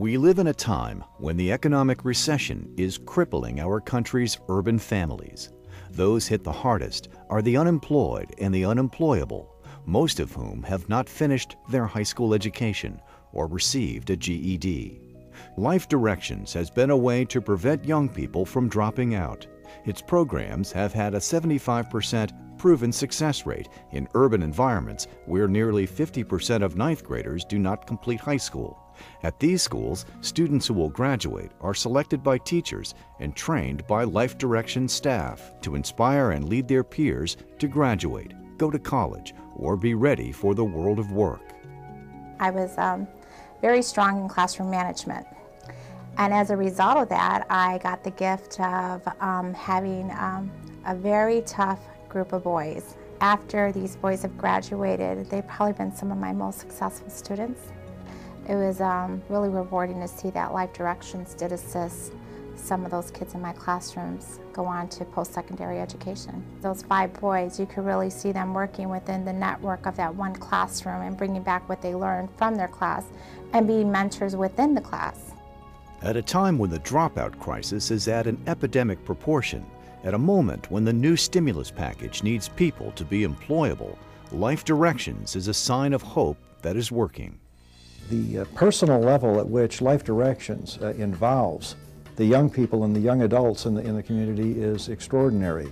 We live in a time when the economic recession is crippling our country's urban families. Those hit the hardest are the unemployed and the unemployable, most of whom have not finished their high school education or received a GED. Life Directions has been a way to prevent young people from dropping out. Its programs have had a 75% proven success rate in urban environments where nearly 50% of ninth graders do not complete high school. At these schools, students who will graduate are selected by teachers and trained by Life Directions staff to inspire and lead their peers to graduate, go to college, or be ready for the world of work. I was very strong in classroom management. And as a result of that, I got the gift of having a very tough group of boys. After these boys have graduated, they've probably been some of my most successful students. It was really rewarding to see that Life Directions did assist some of those kids in my classrooms go on to post-secondary education. Those 5 boys, you could really see them working within the network of that one classroom and bringing back what they learned from their class and being mentors within the class. At a time when the dropout crisis is at an epidemic proportion, at a moment when the new stimulus package needs people to be employable, Life Directions is a sign of hope that is working. The personal level at which Life Directions involves the young people and the young adults in the community is extraordinary.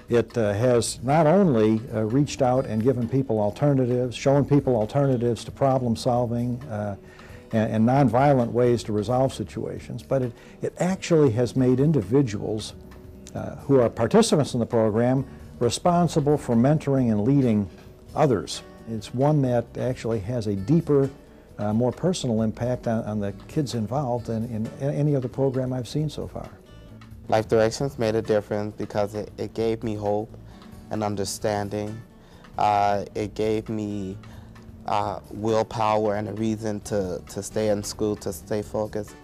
It has not only reached out and given people alternatives, shown people alternatives to problem solving and nonviolent ways to resolve situations, but it actually has made individuals who are participants in the program responsible for mentoring and leading others. It's one that actually has a deeper, more personal impact on the kids involved than in any other program I've seen so far. Life Directions made a difference because it gave me hope and understanding. It gave me willpower and a reason to stay in school, to stay focused.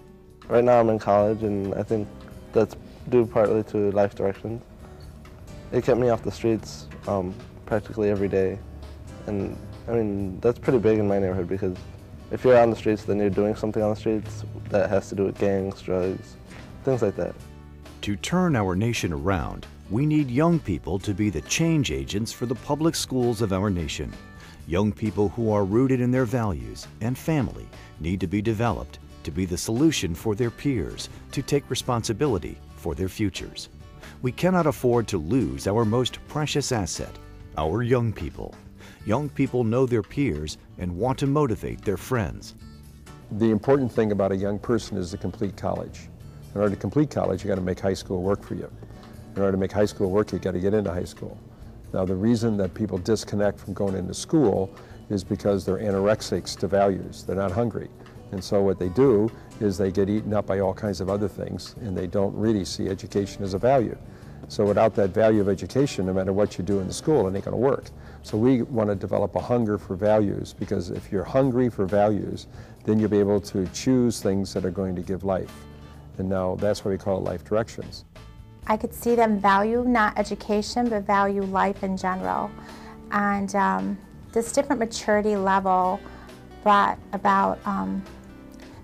Right now I'm in college, and I think that's due partly to Life Directions. It kept me off the streets practically every day. And I mean, that's pretty big in my neighborhood because if you're on the streets, then you're doing something on the streets that has to do with gangs, drugs, things like that. To turn our nation around, we need young people to be the change agents for the public schools of our nation. Young people who are rooted in their values and family need to be developed to be the solution for their peers, to take responsibility for their futures. We cannot afford to lose our most precious asset, our young people. Young people know their peers and want to motivate their friends. The important thing about a young person is to complete college. In order to complete college, you got to make high school work for you. In order to make high school work, you got to get into high school. Now, the reason that people disconnect from going into school is because they're anorexics to values. They're not hungry. And so what they do is they get eaten up by all kinds of other things, and they don't really see education as a value. So without that value of education, no matter what you do in the school, it ain't going to work. So we want to develop a hunger for values, because if you're hungry for values, then you'll be able to choose things that are going to give life. And now that's why we call it Life Directions. I could see them value not education, but value life in general. And this different maturity level brought about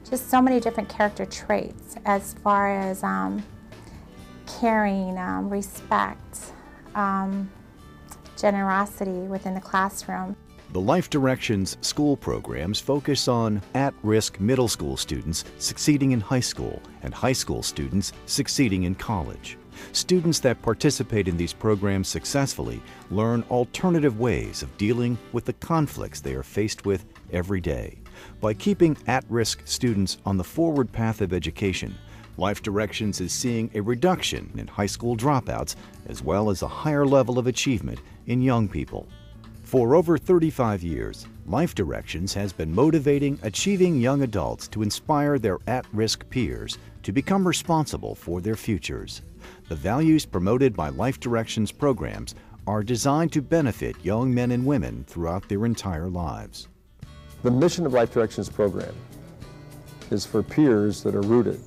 just so many different character traits as far as caring, respect, generosity within the classroom. The Life Directions school programs focus on at-risk middle school students succeeding in high school and high school students succeeding in college. Students that participate in these programs successfully learn alternative ways of dealing with the conflicts they are faced with every day. By keeping at-risk students on the forward path of education, Life Directions is seeing a reduction in high school dropouts as well as a higher level of achievement in young people. For over 35 years, Life Directions has been motivating achieving young adults to inspire their at-risk peers to become responsible for their futures. The values promoted by Life Directions programs are designed to benefit young men and women throughout their entire lives. The mission of Life Directions program is for peers that are rooted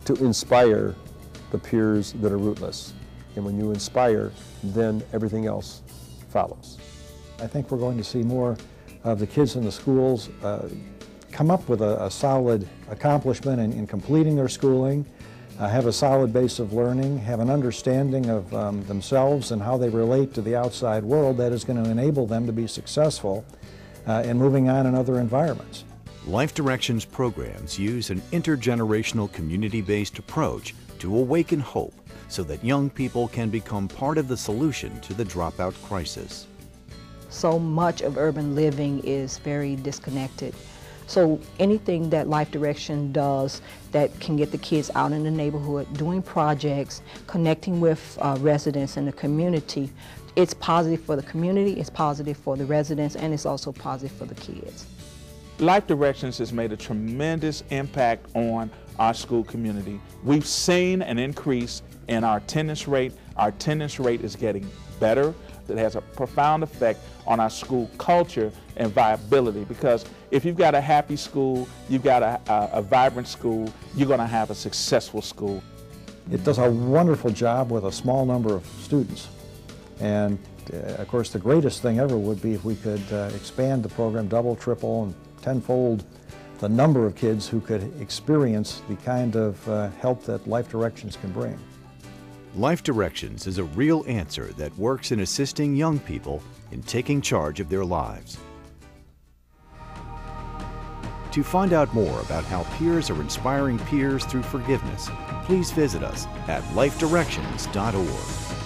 to inspire the peers that are rootless. And when you inspire, then everything else follows. I think we're going to see more of the kids in the schools come up with a solid accomplishment in completing their schooling, have a solid base of learning, have an understanding of themselves and how they relate to the outside world that is going to enable them to be successful in moving on in other environments. Life Directions programs use an intergenerational community-based approach to awaken hope so that young people can become part of the solution to the dropout crisis. So much of urban living is very disconnected. So anything that Life Direction does that can get the kids out in the neighborhood, doing projects, connecting with residents in the community, it's positive for the community, it's positive for the residents, and it's also positive for the kids. Life Directions has made a tremendous impact on our school community. We've seen an increase in our attendance rate. Our attendance rate is getting better. It has a profound effect on our school culture and viability, because if you've got a happy school, you've got a vibrant school, you're going to have a successful school. It does a wonderful job with a small number of students. And of course, the greatest thing ever would be if we could expand the program double, triple, and tenfold the number of kids who could experience the kind of help that Life Directions can bring. Life Directions is a real answer that works in assisting young people in taking charge of their lives. To find out more about how peers are inspiring peers through forgiveness, please visit us at lifedirections.org.